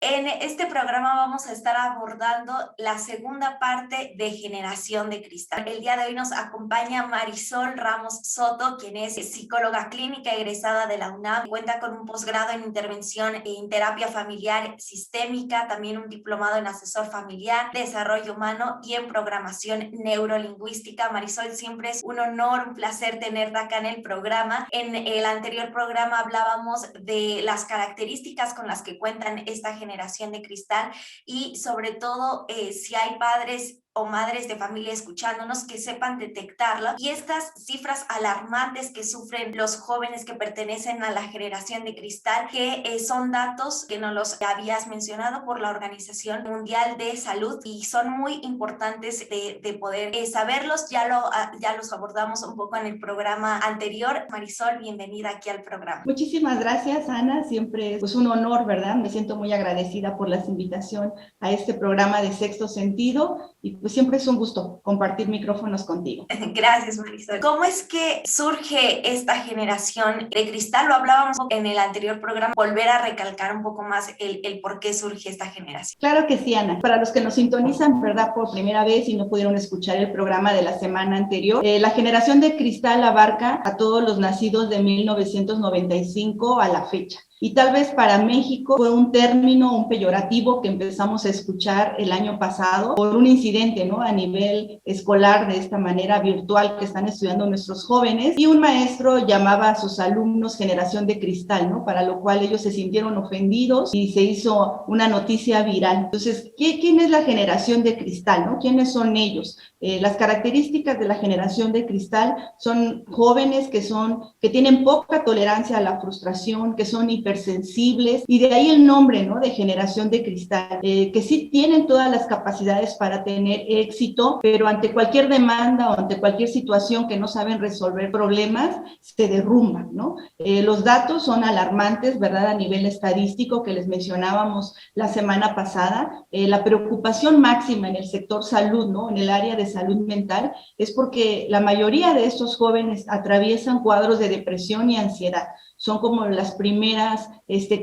En este programa vamos a estar abordando la segunda parte de Generación de Cristal. El día de hoy nos acompaña Marisol Ramos Soto, quien es psicóloga clínica egresada de la UNAM, cuenta con un posgrado en intervención en terapia familiar sistémica, también un diplomado en asesor familiar, desarrollo humano y en programación neurolingüística. Marisol, siempre es un honor, un placer tenerte acá en el programa. En el anterior programa hablábamos de las características con las que cuentan esta generación de cristal y sobre todo si hay padres o madres de familia escuchándonos que sepan detectarlo, y estas cifras alarmantes que sufren los jóvenes que pertenecen a la generación de cristal, que son datos que nos los habías mencionado por la Organización Mundial de Salud y son muy importantes de poder saberlos. Ya los abordamos un poco en el programa anterior. Marisol, bienvenida aquí al programa. Muchísimas gracias, Ana. Siempre es un honor, ¿verdad? Me siento muy agradecida por la invitación a este programa de Sexto Sentido y pues siempre es un gusto compartir micrófonos contigo. Gracias, Marisol. ¿Cómo es que surge esta generación de cristal? Lo hablábamos en el anterior programa, volver a recalcar un poco más el por qué surge esta generación. Claro que sí, Ana. Para los que nos sintonizan, ¿verdad?, por primera vez y no pudieron escuchar el programa de la semana anterior, la generación de cristal abarca a todos los nacidos de 1995 a la fecha. Y tal vez para México fue un término, un peyorativo que empezamos a escuchar el año pasado por un incidente, ¿no?, a nivel escolar, de esta manera virtual que están estudiando nuestros jóvenes, y un maestro llamaba a sus alumnos generación de cristal, ¿no?, para lo cual ellos se sintieron ofendidos y se hizo una noticia viral. Entonces, ¿quién es la generación de cristal, ¿no? ¿Quiénes son ellos? Las características de la generación de cristal son jóvenes que tienen poca tolerancia a la frustración, que son hipersensibles, y de ahí el nombre, ¿no?, de generación de cristal, que sí tienen todas las capacidades para tener éxito, pero ante cualquier demanda o ante cualquier situación que no saben resolver problemas, se derrumban, ¿no? Los datos son alarmantes, ¿verdad?, a nivel estadístico que les mencionábamos la semana pasada. La preocupación máxima en el sector salud, ¿no?, en el área de salud mental, es porque la mayoría de estos jóvenes atraviesan cuadros de depresión y ansiedad. Son como las primeras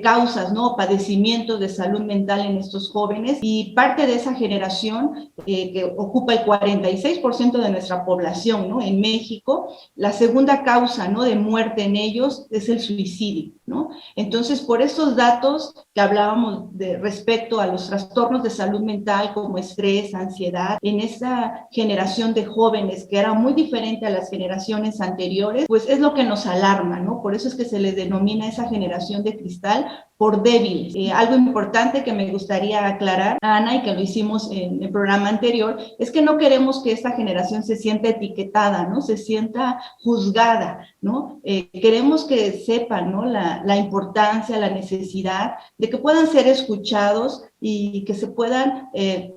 causas, ¿no?, padecimientos de salud mental en estos jóvenes, y parte de esa generación que ocupa el 46% de nuestra población, ¿no?, en México, la segunda causa, ¿no?, de muerte en ellos es el suicidio, ¿no? Entonces, por esos datos que hablábamos respecto a los trastornos de salud mental como estrés, ansiedad, en esa generación de jóvenes que era muy diferente a las generaciones anteriores, pues es lo que nos alarma, ¿no? Por eso es que se les denomina esa generación de cristal por débiles. Algo importante que me gustaría aclarar, Ana, y que lo hicimos en el programa anterior, es que no queremos que esta generación se sienta etiquetada, ¿no?, se sienta juzgada, ¿no? Queremos que sepan, ¿no?, la importancia, la necesidad de que puedan ser escuchados y que se puedan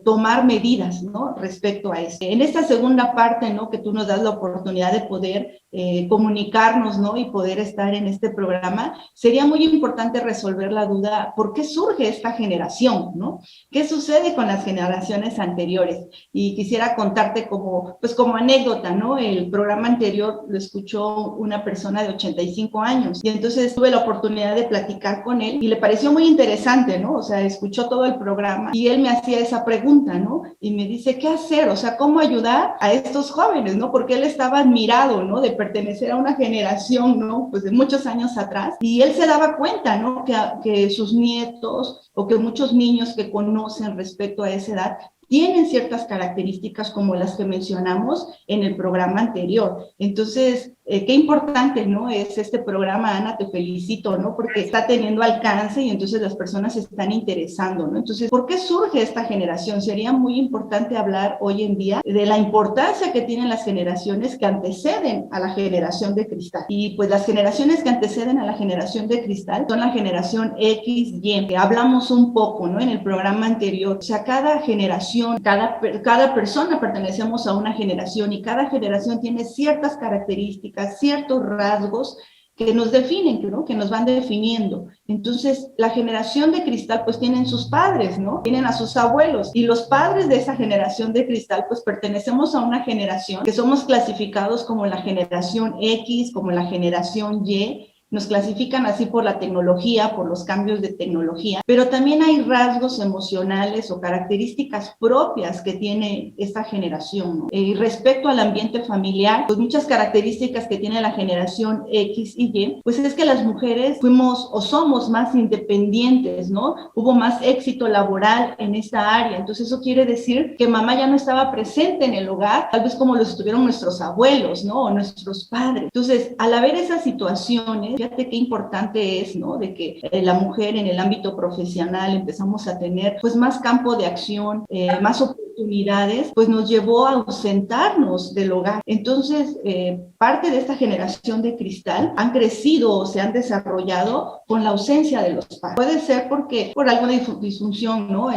tomar medidas, ¿no?, respecto a eso. En esta segunda parte, ¿no?, que tú nos das la oportunidad de poder comunicarnos, ¿no?, y poder estar en este programa, sería muy importante resolver la duda: ¿por qué surge esta generación, ¿no? ¿Qué sucede con las generaciones anteriores? Y quisiera contarte como anécdota, ¿no? El programa anterior lo escuchó una persona de 85 años y entonces tuve la oportunidad de platicar con él y le pareció muy interesante, ¿no? O sea, escuchó todo el programa y él me hacía esa pregunta, ¿no? Y me dice, ¿qué hacer? O sea, ¿cómo ayudar a estos jóvenes, ¿no? Porque él estaba admirado, ¿no?, de pertenecer a una generación, ¿no?, pues de muchos años atrás, y él se daba cuenta, ¿no?, que sus nietos o que muchos niños que conocen respecto a esa edad tienen ciertas características como las que mencionamos en el programa anterior. Entonces, qué importante, ¿no?, es este programa, Ana, te felicito, ¿no?, porque está teniendo alcance y entonces las personas se están interesando, ¿no? Entonces, ¿por qué surge esta generación? Sería muy importante hablar hoy en día de la importancia que tienen las generaciones que anteceden a la generación de cristal. Y pues las generaciones que anteceden a la generación de cristal son la generación X, Y, que hablamos un poco, ¿no?, en el programa anterior. O sea, cada generación, cada persona pertenecemos a una generación y cada generación tiene ciertas características, ciertos rasgos que nos definen, ¿no?, que nos van definiendo. Entonces, la generación de cristal, pues tienen sus padres, ¿no? Tienen a sus abuelos. Y los padres de esa generación de cristal, pues pertenecemos a una generación que somos clasificados como la generación X, como la generación Y, nos clasifican así por la tecnología, por los cambios de tecnología, pero también hay rasgos emocionales o características propias que tiene esta generación, ¿no? Respecto al ambiente familiar, pues muchas características que tiene la generación X y Y, pues es que las mujeres fuimos o somos más independientes, ¿no? Hubo más éxito laboral en esta área, entonces eso quiere decir que mamá ya no estaba presente en el hogar, tal vez como lo estuvieron nuestros abuelos, ¿no? O nuestros padres. Entonces, al haber esas situaciones, fíjate qué importante es, ¿no? De que la mujer en el ámbito profesional empezamos a tener pues más campo de acción, más oportunidades, pues nos llevó a ausentarnos del hogar. Entonces, parte de esta generación de cristal han crecido o se han desarrollado con la ausencia de los padres. Puede ser porque por alguna disfunción, ¿no?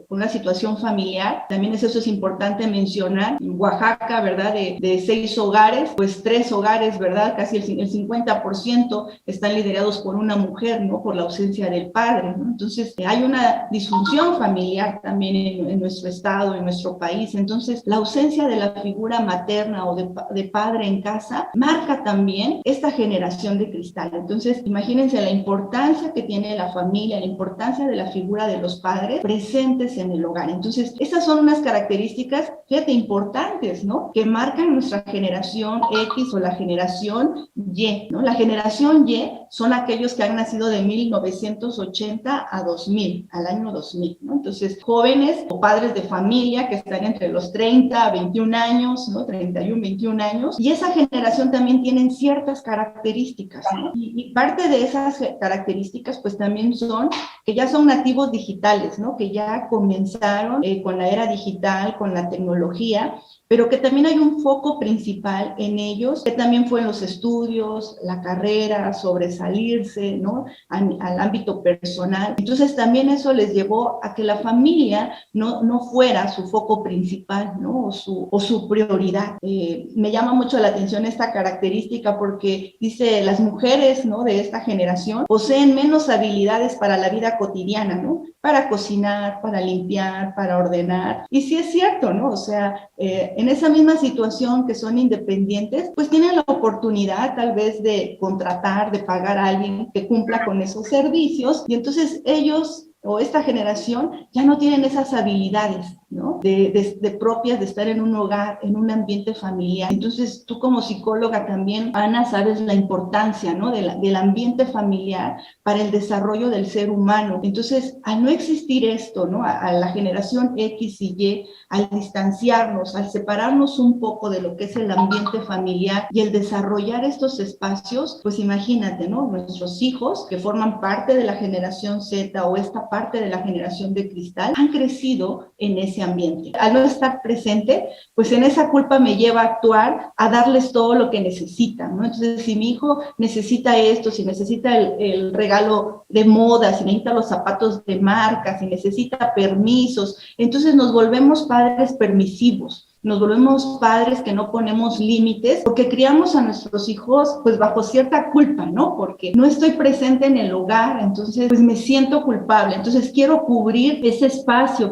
Una situación familiar. También eso es importante mencionar. En Oaxaca, ¿verdad? De 6 hogares, pues 3 hogares, ¿verdad? Casi el 50% están liderados por una mujer, ¿no? Por la ausencia del padre, ¿no? Entonces, hay una disfunción familiar también en nuestro estado, en nuestro país. Entonces, la ausencia de la figura materna o de padre en casa marca también esta generación de cristal. Entonces, imagínense la importancia que tiene la familia, la importancia de la figura de los padres presentes en el hogar. Entonces, esas son unas características, fíjate, importantes, ¿no? Que marcan nuestra generación X o la generación Y, ¿no? La generación Y son aquellos que han nacido de 1980 a 2000, al año 2000, ¿no? Entonces, jóvenes o padres de familia que están entre los 30 a 21 años, ¿no? 31, 21 años, y esa generación también tienen ciertas características, ¿no? Y parte de esas características, pues también son que ya son nativos digitales, ¿no? Que ya comenzaron con la era digital, con la tecnología, pero que también hay un foco principal en ellos, que también fue en los estudios, la carrera, sobresalirse, ¿no? Al ámbito personal. Entonces también eso les llevó a que la familia no fuera su foco principal, ¿no? O su prioridad. Me llama mucho la atención esta característica porque dice, las mujeres, ¿no? De esta generación poseen menos habilidades para la vida cotidiana, ¿no? Para cocinar, para limpiar, para ordenar. Y sí es cierto, ¿no? O sea, en esa misma situación que son independientes, pues tienen la oportunidad tal vez de contratar, de pagar a alguien que cumpla con esos servicios, y entonces ellos o esta generación ya no tienen esas habilidades, ¿no? De propias de estar en un hogar, en un ambiente familiar. Entonces, tú como psicóloga también, Ana, sabes la importancia, ¿no? Del ambiente familiar para el desarrollo del ser humano. Entonces, al no existir esto, ¿no? A la generación X y Y, al distanciarnos, al separarnos un poco de lo que es el ambiente familiar y el desarrollar estos espacios, pues imagínate, ¿no? Nuestros hijos que forman parte de la generación Z o esta parte de la generación de cristal han crecido en ese ambiente. Al no estar presente, pues en esa culpa me lleva a actuar, a darles todo lo que necesitan, ¿no? Entonces, si mi hijo necesita esto, si necesita el regalo de moda, si necesita los zapatos de marca, si necesita permisos, entonces nos volvemos padres permisivos. Nos volvemos padres que no ponemos límites porque criamos a nuestros hijos pues bajo cierta culpa, ¿no? Porque no estoy presente en el hogar, entonces pues me siento culpable. Entonces quiero cubrir ese espacio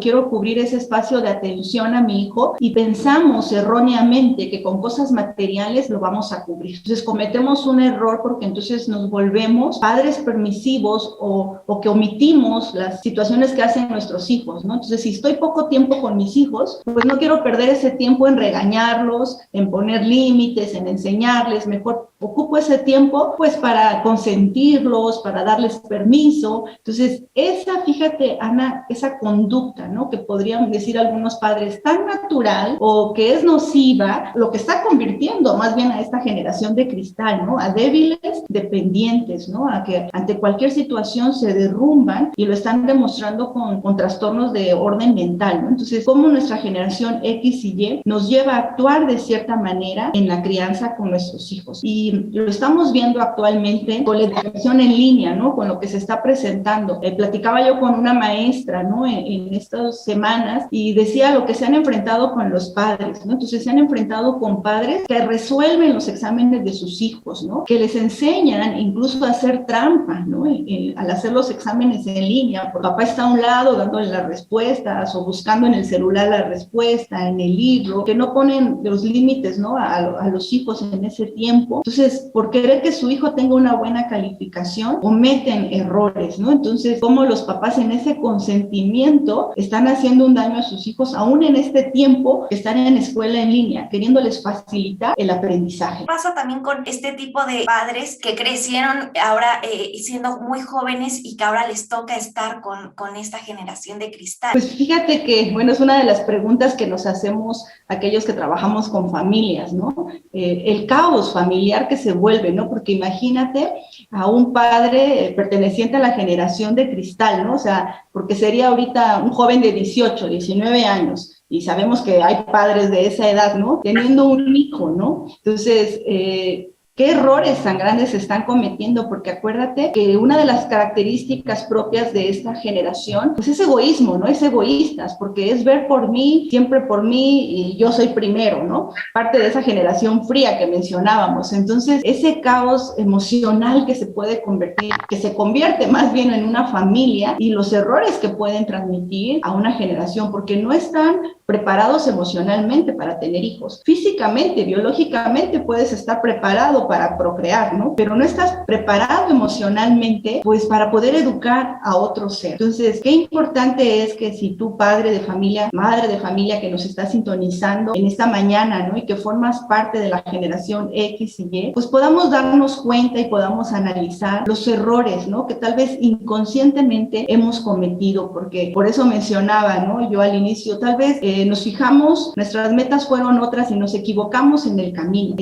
de atención a mi hijo y pensamos erróneamente que con cosas materiales lo vamos a cubrir. Entonces cometemos un error porque entonces nos volvemos padres permisivos o que omitimos las situaciones que hacen nuestros hijos, ¿no? Entonces si estoy poco tiempo con mis hijos, pues no quiero perder ese tiempo en regañarlos, en poner límites, en enseñarles, mejor ocupo ese tiempo pues para consentirlos, para darles permiso. Entonces, fíjate, Ana, esa conducta, ¿no? Que podrían decir algunos padres tan natural o que es nociva, lo que está convirtiendo más bien a esta generación de cristal, ¿no? A débiles dependientes, ¿no? A que ante cualquier situación se derrumban y lo están demostrando con trastornos de orden mental, ¿no? Entonces, cómo nuestra generación X y Y nos lleva a actuar de cierta manera en la crianza con nuestros hijos. Y lo estamos viendo actualmente con la educación en línea, ¿no? Con lo que se está presentando. Platicaba yo con una maestra, ¿no? En estas semanas y decía lo que se han enfrentado con los padres, ¿no? Entonces se han enfrentado con padres que resuelven los exámenes de sus hijos, ¿no? Que les enseñan incluso a hacer trampa, ¿no? Al hacer los exámenes en línea, porque papá está a un lado dándole las respuestas o buscando en el celular la respuesta, en el libro. decirlo, que no ponen los límites, ¿no? A los hijos en ese tiempo. Entonces, por querer que su hijo tenga una buena calificación, cometen errores, ¿no? Entonces, cómo los papás en ese consentimiento están haciendo un daño a sus hijos, aún en este tiempo que están en escuela en línea, queriéndoles facilitar el aprendizaje. ¿Qué pasa también con este tipo de padres que crecieron ahora siendo muy jóvenes y que ahora les toca estar con esta generación de cristal? Pues fíjate que, bueno, es una de las preguntas que nos hacemos aquellos que trabajamos con familias, ¿no? El caos familiar que se vuelve, ¿no? Porque imagínate a un padre perteneciente a la generación de cristal, ¿no? O sea, porque sería ahorita un joven de 18, 19 años, y sabemos que hay padres de esa edad, ¿no? Teniendo un hijo, ¿no? Entonces, ¿qué errores tan grandes se están cometiendo? Porque acuérdate que una de las características propias de esta generación, pues es egoísmo, ¿no? Es egoístas, porque es ver por mí, siempre por mí, y yo soy primero, ¿no? Parte de esa generación fría que mencionábamos. Entonces, ese caos emocional que se puede convertir, que se convierte más bien en una familia, y los errores que pueden transmitir a una generación, porque no están preparados emocionalmente para tener hijos. Físicamente, biológicamente puedes estar preparado para procrear, ¿no? Pero no estás preparado emocionalmente, pues, para poder educar a otro ser. Entonces, qué importante es que si tú, padre de familia, madre de familia que nos está sintonizando en esta mañana, ¿no? Y que formas parte de la generación X y Y, pues podamos darnos cuenta y podamos analizar los errores, ¿no? Que tal vez inconscientemente hemos cometido, porque por eso mencionaba, ¿no? Yo al inicio, tal vez nos fijamos, nuestras metas fueron otras y nos equivocamos en el camino.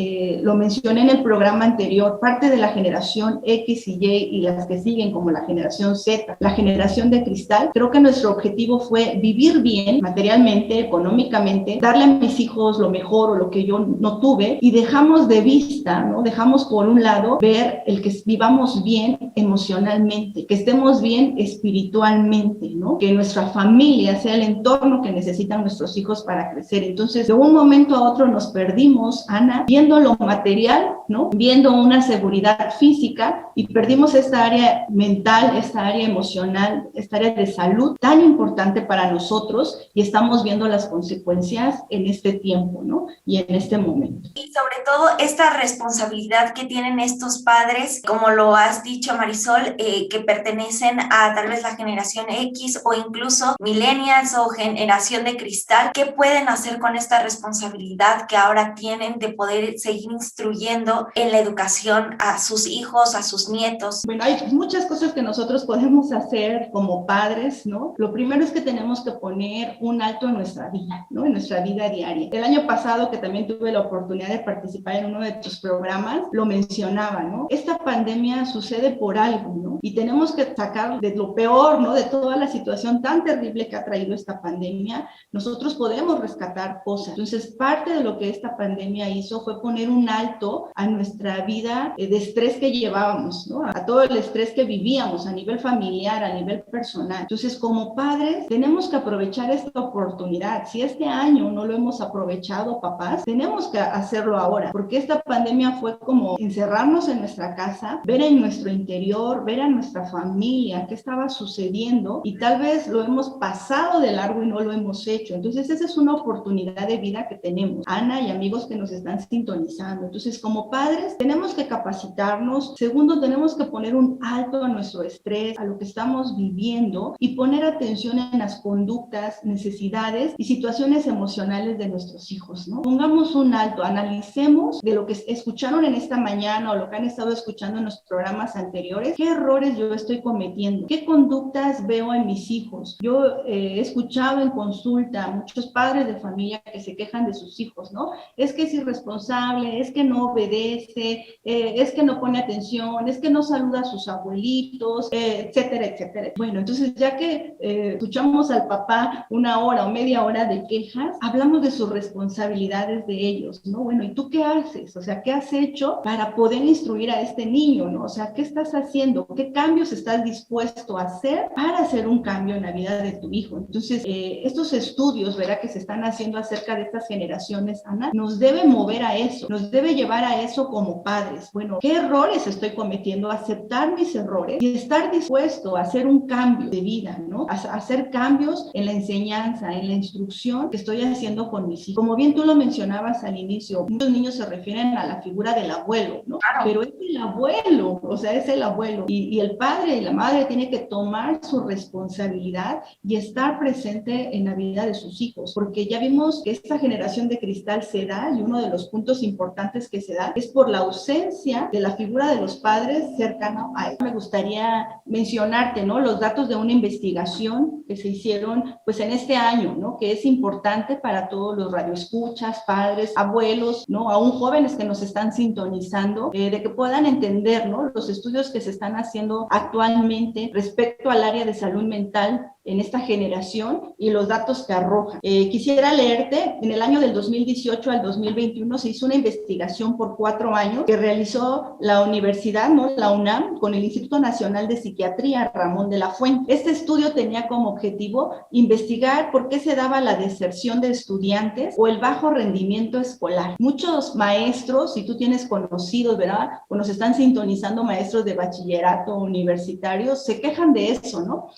Lo mencioné en el programa anterior, parte de la generación X y Y y las que siguen como la generación Z, la generación de cristal, creo que nuestro objetivo fue vivir bien materialmente, económicamente, darle a mis hijos lo mejor o lo que yo no tuve, y dejamos de vista, ¿no? Dejamos por un lado ver el que vivamos bien emocionalmente, que estemos bien espiritualmente, ¿no? Que nuestra familia sea el entorno que necesitan nuestros hijos para crecer. Entonces, de un momento a otro nos perdimos, Ana, viendo lo material, ¿no? Viendo una seguridad física, y perdimos esta área mental, esta área emocional, esta área de salud tan importante para nosotros, y estamos viendo las consecuencias en este tiempo, ¿no? Y en este momento. Y sobre todo esta responsabilidad que tienen estos padres, como lo has dicho, Marisol, que pertenecen a tal vez la generación X o incluso millennials o generación de cristal. ¿Qué pueden hacer con esta responsabilidad que ahora tienen de poder seguir instruyendo en la educación a sus hijos, a sus nietos? Bueno, hay muchas cosas que nosotros podemos hacer como padres, ¿no? Lo primero es que tenemos que poner un alto en nuestra vida, ¿no? En nuestra vida diaria. El año pasado, que también tuve la oportunidad de participar en uno de tus programas, lo mencionaba, ¿no? Esta pandemia sucede por algo, ¿no? Y tenemos que sacar de lo peor, ¿no? De toda la situación tan terrible que ha traído esta pandemia, nosotros podemos rescatar cosas. Entonces, parte de lo que esta pandemia hizo fue poner un alto a nuestra vida de estrés que llevábamos, ¿no? A todo el estrés que vivíamos a nivel familiar, a nivel personal. Entonces, como padres, tenemos que aprovechar esta oportunidad. Si este año no lo hemos aprovechado, papás, tenemos que hacerlo ahora, porque esta pandemia fue como encerrarnos en nuestra casa, ver en nuestro interior, ver a nuestra familia qué estaba sucediendo, y tal vez lo hemos pasado de largo y no lo hemos hecho. Entonces, esa es una oportunidad de vida que tenemos, Ana y amigos que nos están sintonizando. Entonces, como padres, tenemos que capacitarnos. Segundo, tenemos que poner un alto a nuestro estrés, a lo que estamos viviendo, y poner atención en las conductas, necesidades y situaciones emocionales de nuestros hijos, ¿no? Pongamos un alto, analicemos de lo que escucharon en esta mañana o lo que han estado escuchando en los programas anteriores, qué errores yo estoy cometiendo, qué conductas veo en mis hijos. Yo he escuchado en consulta a muchos padres de familia que se quejan de sus hijos, ¿no? Es que es irresponsable, es que no obedece, es que no pone atención, es que no saluda a sus abuelitos, etcétera, etcétera. Bueno, entonces ya que escuchamos al papá una hora o media hora de quejas, hablamos de sus responsabilidades de ellos, ¿no? Bueno, ¿y tú qué haces? O sea, ¿qué has hecho para poder instruir a este niño, ¿no? O sea, ¿qué estás haciendo? ¿Qué cambios estás dispuesto a hacer para hacer un cambio en la vida de tu hijo? Entonces, estos estudios, ¿verdad?, que se están haciendo acerca de estas generaciones, Ana, nos debe mover a eso, nos debe llevar a eso. eso como padres. Bueno, ¿qué errores estoy cometiendo? Aceptar mis errores y estar dispuesto a hacer un cambio de vida, ¿no? A hacer cambios en la enseñanza, en la instrucción que estoy haciendo con mis hijos. Como bien tú lo mencionabas al inicio, muchos niños se refieren a la figura del abuelo, ¿no? Claro. Pero es el abuelo, o sea, es el abuelo. Y el padre y la madre tienen que tomar su responsabilidad y estar presente en la vida de sus hijos, porque ya vimos que esta generación de cristal se da, y uno de los puntos importantes que se da es por la ausencia de la figura de los padres cercano a él. Me gustaría mencionarte, ¿no?, los datos de una investigación que se hicieron pues en este año, ¿no?, que es importante para todos los radioescuchas, padres, abuelos, ¿no?, aún jóvenes que nos están sintonizando, de que puedan entender, ¿no?, los estudios que se están haciendo actualmente respecto al área de salud mental en esta generación y los datos que arrojan. Quisiera leerte, en el año del 2018 al 2021 se hizo una investigación por 4 años que realizó la universidad, ¿no?, la UNAM, con el Instituto Nacional de Psiquiatría Ramón de la Fuente. Este estudio tenía como objetivo investigar por qué se daba la deserción de estudiantes o el bajo rendimiento escolar. Muchos maestros, si tú tienes conocidos, ¿verdad?, o nos están sintonizando maestros de bachillerato universitarios, se quejan de eso, ¿no?,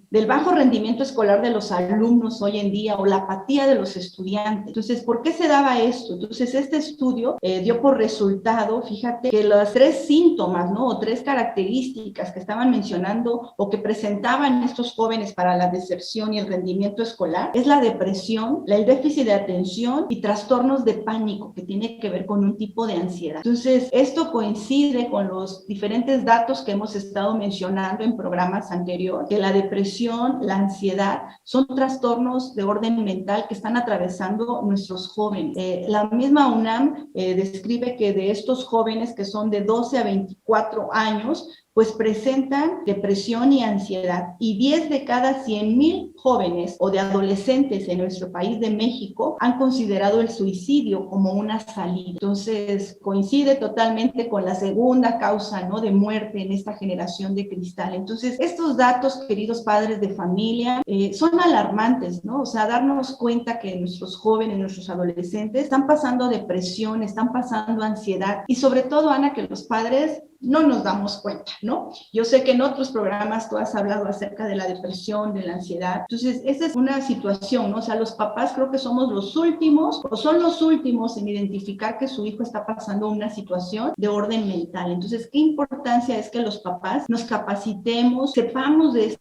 del bajo rendimiento escolar de los alumnos hoy en día o la apatía de los estudiantes. Entonces, ¿por qué se daba esto? Entonces, este estudio dio por resultado, fíjate, que los 3 síntomas, ¿no?, o 3 características que estaban mencionando o que presentaban estos jóvenes para la deserción y el rendimiento escolar es la depresión, el déficit de atención y trastornos de pánico, que tiene que ver con un tipo de ansiedad. Entonces, esto coincide con los diferentes datos que hemos estado mencionando en programas anteriores, que la depresión, la ansiedad, son trastornos de orden mental que están atravesando nuestros jóvenes. La misma UNAM describe que de estos jóvenes que son de 12 a 24 años, pues presentan depresión y ansiedad, y 10 de cada 100,000 jóvenes o de adolescentes en nuestro país de México han considerado el suicidio como una salida. Entonces, coincide totalmente con la segunda causa, ¿no?, de muerte en esta generación de cristal. Entonces, estos datos, queridos padres de familia, son alarmantes, ¿no? O sea, darnos cuenta que nuestros jóvenes, nuestros adolescentes están pasando depresión, están pasando ansiedad, y sobre todo, Ana, que los padres no nos damos cuenta, ¿no? Yo sé que en otros programas tú has hablado acerca de la depresión, de la ansiedad. Entonces, esa es una situación, ¿no? O sea, los papás creo que somos los últimos, o son los últimos en identificar que su hijo está pasando una situación de orden mental. Entonces, ¿qué importancia es que los papás nos capacitemos, sepamos de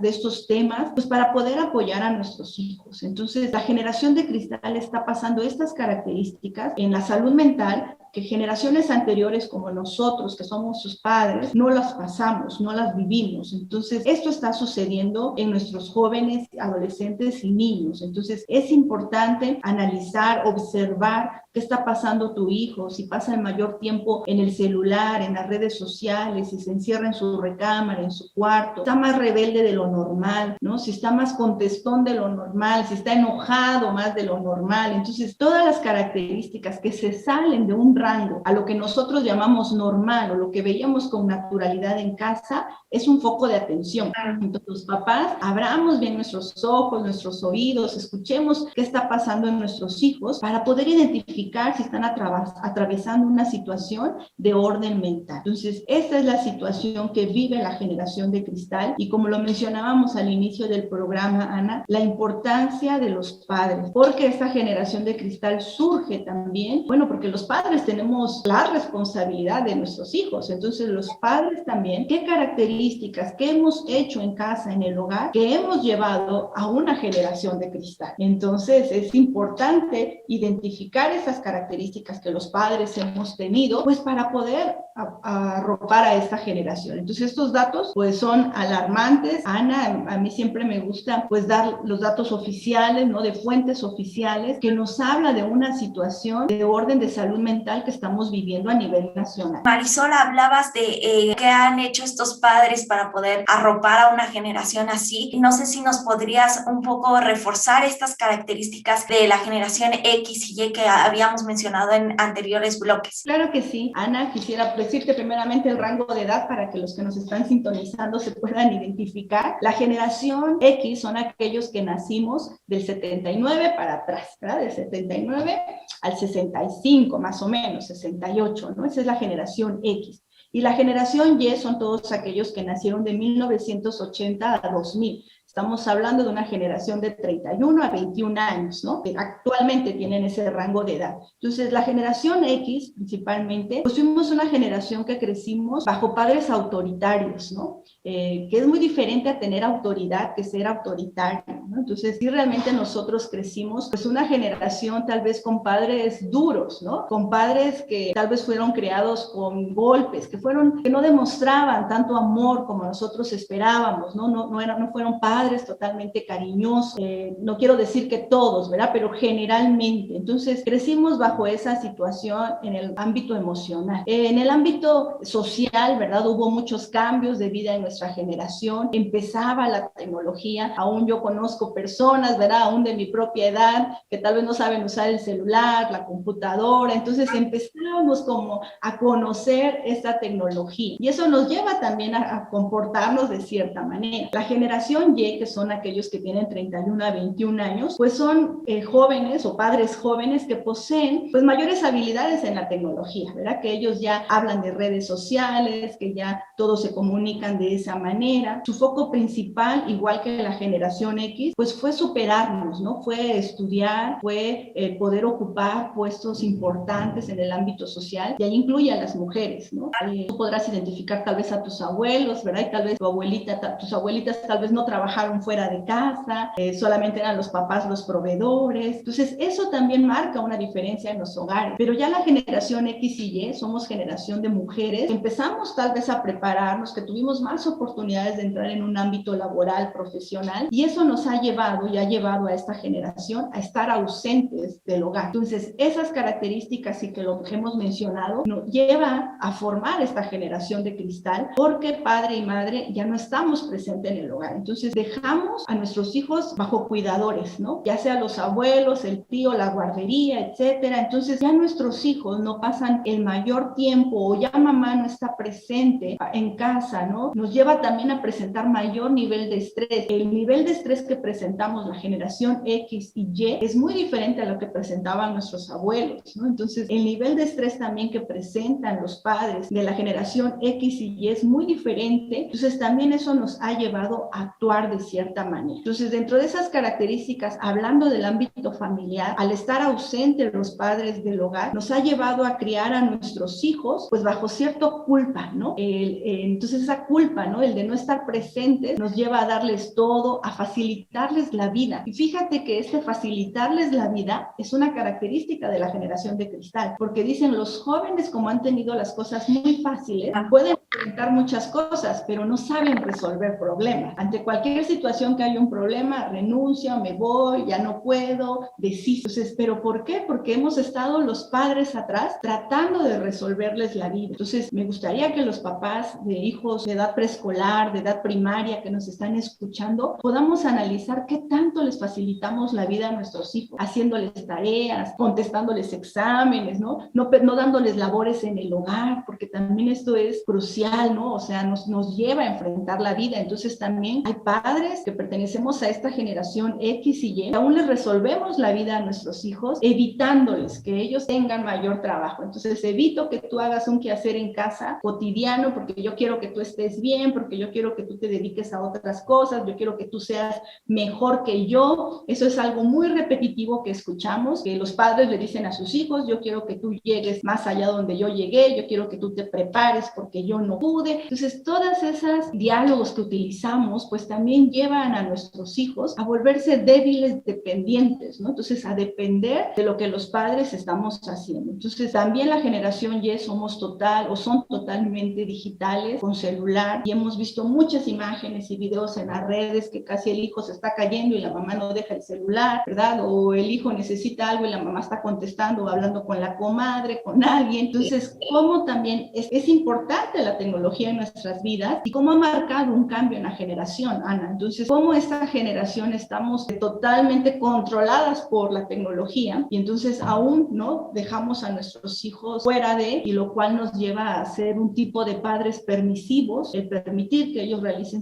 estos temas, pues para poder apoyar a nuestros hijos? Entonces, la generación de cristal está pasando estas características en la salud mental que generaciones anteriores como nosotros, que somos sus padres, no las pasamos, no las vivimos. Entonces, esto está sucediendo en nuestros jóvenes, adolescentes y niños. Entonces, es importante analizar, observar qué está pasando tu hijo, si pasa el mayor tiempo en el celular, en las redes sociales, si se encierra en su recámara, en su cuarto, está más rebelde de lo normal, ¿no? Si está más contestón de lo normal, si está enojado más de lo normal. Entonces, todas las características que se salen de un rango a lo que nosotros llamamos normal o lo que veíamos con naturalidad en casa, es un foco de atención. Entonces, los papás, abramos bien nuestros ojos, nuestros oídos, escuchemos qué está pasando en nuestros hijos para poder identificar si están atravesando una situación de orden mental. Entonces, esta es la situación que vive la generación de cristal, y como lo mencionábamos al inicio del programa, Ana, la importancia de los padres, porque esta generación de cristal surge también, bueno, porque los padres tenemos la responsabilidad de nuestros hijos. Entonces, los padres también, ¿qué características, qué hemos hecho en casa, en el hogar, que hemos llevado a una generación de cristal? Entonces, es importante identificar esas características que los padres hemos tenido, pues para poder arropar a esta generación. Entonces, estos datos, pues son alarmantes. Ana, a mí siempre me gusta, pues, dar los datos oficiales, ¿no?, de fuentes oficiales, que nos habla de una situación de orden de salud mental que estamos viviendo a nivel nacional. Marisol, hablabas de qué han hecho estos padres para poder arropar a una generación así. No sé si nos podrías un poco reforzar estas características de la generación X y Y que habíamos mencionado en anteriores bloques. Claro que sí. Ana, quisiera decirte primeramente el rango de edad para que los que nos están sintonizando se puedan identificar. La generación X son aquellos que nacimos del 79 para atrás, ¿verdad? Del 79 al 65 más o menos. menos, 68, ¿no? Esa es la generación X. Y la generación Y son todos aquellos que nacieron de 1980 a 2000. Estamos hablando de una generación de 31 a 21 años, ¿no? Que actualmente tienen ese rango de edad. Entonces, la generación X, principalmente, pues fuimos una generación que crecimos bajo padres autoritarios, ¿no? Que es muy diferente a tener autoridad que ser autoritario, ¿no? Entonces, sí, realmente nosotros crecimos, pues una generación tal vez con padres duros, ¿no? Con padres que tal vez fueron criados con golpes, que no demostraban tanto amor como nosotros esperábamos, ¿no? No fueron padres totalmente cariñosos, no quiero decir que todos, ¿verdad? Pero generalmente. Entonces, crecimos bajo esa situación en el ámbito emocional. En el ámbito social, ¿verdad? Hubo muchos cambios de vida en nuestra generación. Empezaba la tecnología. Aún yo conozco personas, ¿verdad? Aún de mi propia edad, que tal vez no saben usar el celular, la computadora. Entonces, empezábamos como a conocer esta tecnología. Y eso nos lleva también a comportarnos de cierta manera. La generación Y, que son aquellos que tienen 31 a 21 años, pues son jóvenes o padres jóvenes que poseen pues mayores habilidades en la tecnología, ¿verdad? Que ellos ya hablan de redes sociales, que ya todos se comunican de esa manera. Su foco principal, igual que la generación X, pues fue superarnos, ¿no? Fue estudiar, fue poder ocupar puestos importantes en el ámbito social, y ahí incluye a las mujeres, ¿no? Tú podrás identificar tal vez a tus abuelos, ¿verdad? Y tal vez tus abuelitas tal vez no trabajaron fuera de casa, solamente eran los papás los proveedores. Entonces, eso también marca una diferencia en los hogares. Pero ya la generación X y Y, somos generación de mujeres, empezamos tal vez a prepararnos, que tuvimos más oportunidades de entrar en un ámbito laboral, profesional, y eso nos ha llevado y ha llevado a esta generación a estar ausentes del hogar. Entonces, esas características y que lo que hemos mencionado nos lleva a formar esta generación de cristal, porque padre y madre ya no estamos presentes en el hogar. Entonces, dejamos a nuestros hijos bajo cuidadores, ¿no? Ya sea los abuelos, el tío, la guardería, etcétera. Entonces, ya nuestros hijos no pasan el mayor tiempo, o ya mamá no está presente en casa, ¿no? Nos lleva también a presentar mayor nivel de estrés. El nivel de estrés que presentamos la generación X y Y es muy diferente a lo que presentaban nuestros abuelos, ¿no? Entonces, el nivel de estrés también que presentan los padres de la generación X y Y es muy diferente. Entonces, también eso nos ha llevado a actuar de cierta manera. Entonces, dentro de esas características, hablando del ámbito familiar, al estar ausentes los padres del hogar, nos ha llevado a criar a nuestros hijos, pues bajo cierta culpa, ¿no? Entonces, esa culpa, ¿no? El de no estar presentes, nos lleva a darles todo, a facilitarles la vida. Y fíjate que facilitarles la vida es una característica de la generación de cristal, porque dicen, los jóvenes, como han tenido las cosas muy fáciles, pueden enfrentar muchas cosas, pero no saben resolver problemas. Ante cualquier situación que haya un problema, renuncio, me voy, ya no puedo, desisto. Entonces, ¿pero por qué? Porque hemos estado los padres atrás tratando de resolverles la vida. Entonces, me gustaría que los papás de hijos de edad preescolar, de edad primaria, que nos están escuchando, podamos analizar qué tanto les facilitamos la vida a nuestros hijos, haciéndoles tareas, contestándoles exámenes, ¿no? No dándoles labores en el hogar, porque también esto es crucial, ¿no? O sea, nos lleva a enfrentar la vida. Entonces, también hay padres que pertenecemos a esta generación X y Y, aún les resolvemos la vida a nuestros hijos, evitándoles que ellos tengan mayor trabajo. Entonces, evito que tú hagas un quehacer en casa cotidiano, porque yo quiero que tú estés bien, porque yo quiero que tú te dediques a otras cosas, yo quiero que tú seas mejor que yo. Eso es algo muy repetitivo que escuchamos, que los padres le dicen a sus hijos, yo quiero que tú llegues más allá donde yo llegué, yo quiero que tú te prepares porque yo no pude. Entonces, todas esas diálogos que utilizamos, pues también llevan a nuestros hijos a volverse débiles dependientes, ¿no? Entonces, a depender de lo que los padres estamos haciendo. Entonces, también la generación Y son totalmente digitales, con celular, y hemos visto muchas imágenes y videos en las redes que casi el hijo se está cayendo y la mamá no deja el celular, ¿verdad? O el hijo necesita algo y la mamá está contestando o hablando con la comadre, con alguien. Entonces, ¿cómo también es importante la tecnología en nuestras vidas y cómo ha marcado un cambio en la generación, Ana. Entonces, cómo esta generación estamos totalmente controladas por la tecnología y entonces aún no dejamos a nuestros hijos fuera de, y lo cual nos lleva a ser un tipo de padres permisivos, el permitir que ellos realicen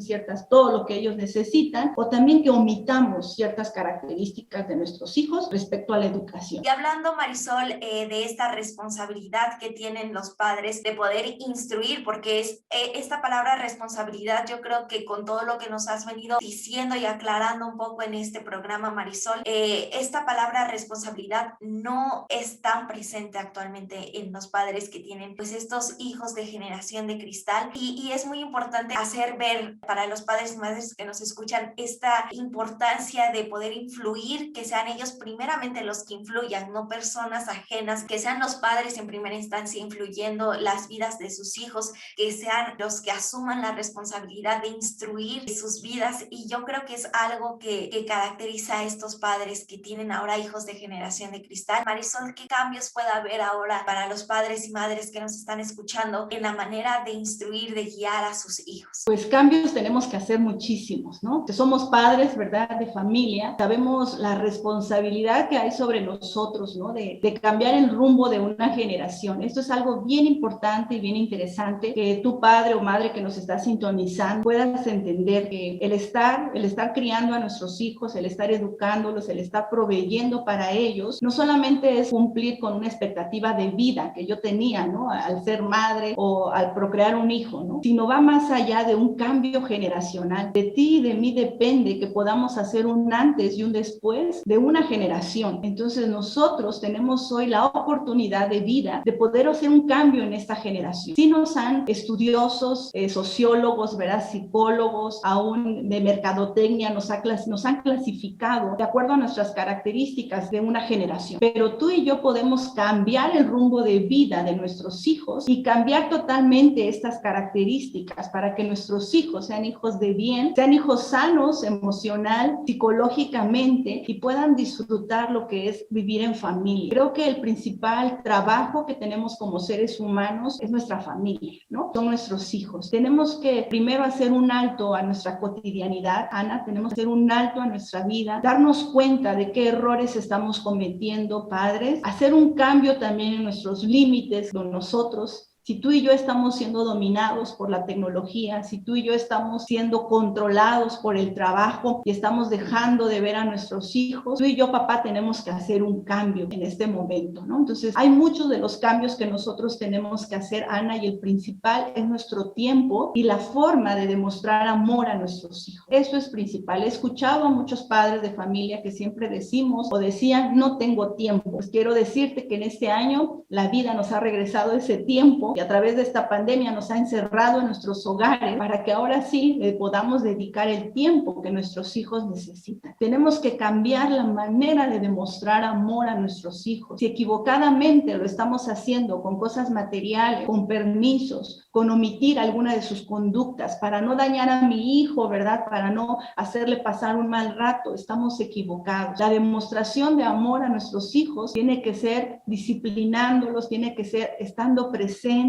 todo lo que ellos necesitan, o también que omitamos ciertas características de nuestros hijos respecto a la educación. Y hablando, Marisol, de esta responsabilidad que tienen los padres de poder instruir, porque es esta palabra responsabilidad, yo creo que con todo lo que nos has venido diciendo y aclarando un poco en este programa, Marisol, esta palabra responsabilidad no es tan presente actualmente en los padres que tienen pues estos hijos de generación de cristal, y es muy importante hacer ver para los padres y madres que nos escuchan esta importancia de poder influir, que sean ellos primeramente los que influyan, no personas ajenas, que sean los padres en primera instancia influyendo las vidas de sus hijos, que sean los que asuman la responsabilidad de instruir sus vidas. Y yo creo que es algo que caracteriza a estos padres que tienen ahora hijos de generación de cristal. Marisol, ¿qué cambios puede haber ahora para los padres y madres que nos están escuchando en la manera de instruir, de guiar a sus hijos? Pues cambios tenemos que hacer muchísimos, ¿no? Que somos padres, ¿verdad?, de familia, sabemos la responsabilidad que hay sobre nosotros, ¿no? De cambiar el rumbo de una generación. Esto es algo bien importante y bien interesante, que tu padre o madre que nos está sintonizando puedas entender que el estar criando a nuestros hijos, el estar educándolos, el estar proveyendo para ellos, no solamente es cumplir con una expectativa de vida que yo tenía, ¿no?, al ser madre o al procrear un hijo, ¿no?, sino va más allá de un cambio generacional. De ti y de mí depende que podamos hacer un antes y un después de una generación. Entonces nosotros tenemos hoy la oportunidad de vida de poder hacer un cambio en esta generación. Sí nos han estudiosos, sociólogos, ¿verdad?, psicólogos, aún de mercadotecnia, nos han clasificado de acuerdo a nuestras características de una generación. Pero tú y yo podemos cambiar el rumbo de vida de nuestros hijos y cambiar totalmente estas características para que nuestros hijos sean hijos de bien, sean hijos sanos emocional, psicológicamente, y puedan disfrutar lo que es vivir en familia. Creo que el principal trabajo que tenemos como seres humanos es nuestra familia, ¿no? Son nuestros hijos. Tenemos que primero hacer un alto a nuestra cotidianidad, Ana, tenemos que hacer un alto a nuestra vida, darnos cuenta de qué errores estamos cometiendo, padres, hacer un cambio también en nuestros límites con nosotros. Si tú y yo estamos siendo dominados por la tecnología, si tú y yo estamos siendo controlados por el trabajo y estamos dejando de ver a nuestros hijos, tú y yo, papá, tenemos que hacer un cambio en este momento, ¿no? Entonces, hay muchos de los cambios que nosotros tenemos que hacer, Ana, y el principal es nuestro tiempo y la forma de demostrar amor a nuestros hijos. Eso es principal. He escuchado a muchos padres de familia que siempre decimos o decían, no tengo tiempo. Pues quiero decirte que en este año la vida nos ha regresado ese tiempo y a través de esta pandemia nos ha encerrado en nuestros hogares para que ahora sí podamos dedicar el tiempo que nuestros hijos necesitan. Tenemos que cambiar la manera de demostrar amor a nuestros hijos. Si equivocadamente lo estamos haciendo con cosas materiales, con permisos, con omitir alguna de sus conductas para no dañar a mi hijo, ¿verdad?, para no hacerle pasar un mal rato, estamos equivocados. La demostración de amor a nuestros hijos tiene que ser disciplinándolos, tiene que ser estando presentes,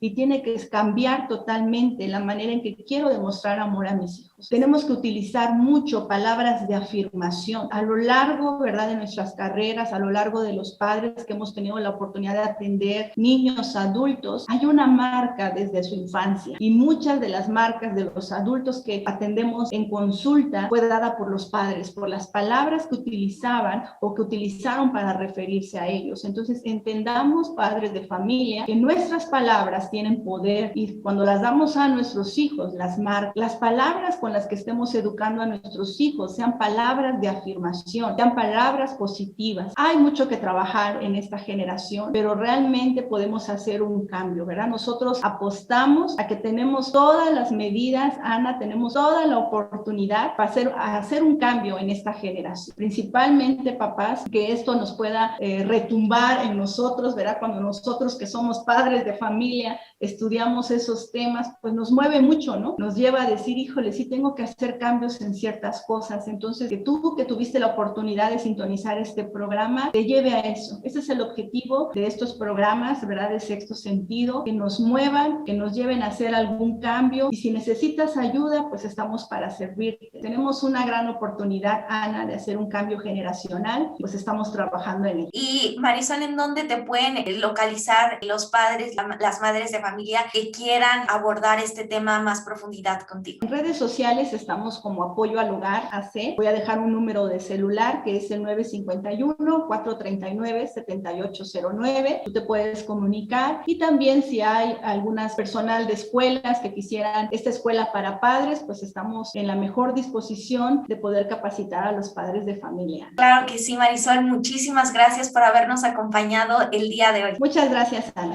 y tiene que cambiar totalmente la manera en que quiero demostrar amor a mis hijos. Tenemos que utilizar mucho palabras de afirmación a lo largo, ¿verdad?, de nuestras carreras, a lo largo de los padres que hemos tenido la oportunidad de atender niños, adultos. Hay una marca desde su infancia y muchas de las marcas de los adultos que atendemos en consulta fue dada por los padres, por las palabras que utilizaban o que utilizaron para referirse a ellos. Entonces, entendamos, padres de familia, que nuestras palabras tienen poder y cuando las damos a nuestros hijos, las palabras con las que estemos educando a nuestros hijos sean palabras de afirmación, sean palabras positivas. Hay mucho que trabajar en esta generación, pero realmente podemos hacer un cambio, ¿verdad? Nosotros apostamos a que tenemos todas las medidas, Ana, tenemos toda la oportunidad para hacer un cambio en esta generación. Principalmente, papás, que esto nos pueda retumbar en nosotros, ¿verdad? Cuando nosotros que somos padres de familia estudiamos esos temas, pues nos mueve mucho, ¿no? Nos lleva a decir, híjole, sí tengo que hacer cambios en ciertas cosas. Entonces, que tú que tuviste la oportunidad de sintonizar este programa, te lleve a eso. Ese es el objetivo de estos programas, ¿verdad? De Sexto Sentido, que nos muevan, que nos lleven a hacer algún cambio. Y si necesitas ayuda, pues estamos para servirte. Tenemos una gran oportunidad, Ana, de hacer un cambio generacional, pues estamos trabajando en ello. Y Marisol, ¿en dónde te pueden localizar los padres, las madres de familia que quieran abordar este tema a más profundidad contigo? En redes sociales estamos como Apoyo al Hogar AC. Voy a dejar un número de celular que es el 951-439-7809. Tú te puedes comunicar, y también si hay algunas personal de escuelas que quisieran esta escuela para padres, pues estamos en la mejor disposición de poder capacitar a los padres de familia. Claro que sí, Marisol, muchísimas gracias por habernos acompañado el día de hoy. Muchas gracias, Ana.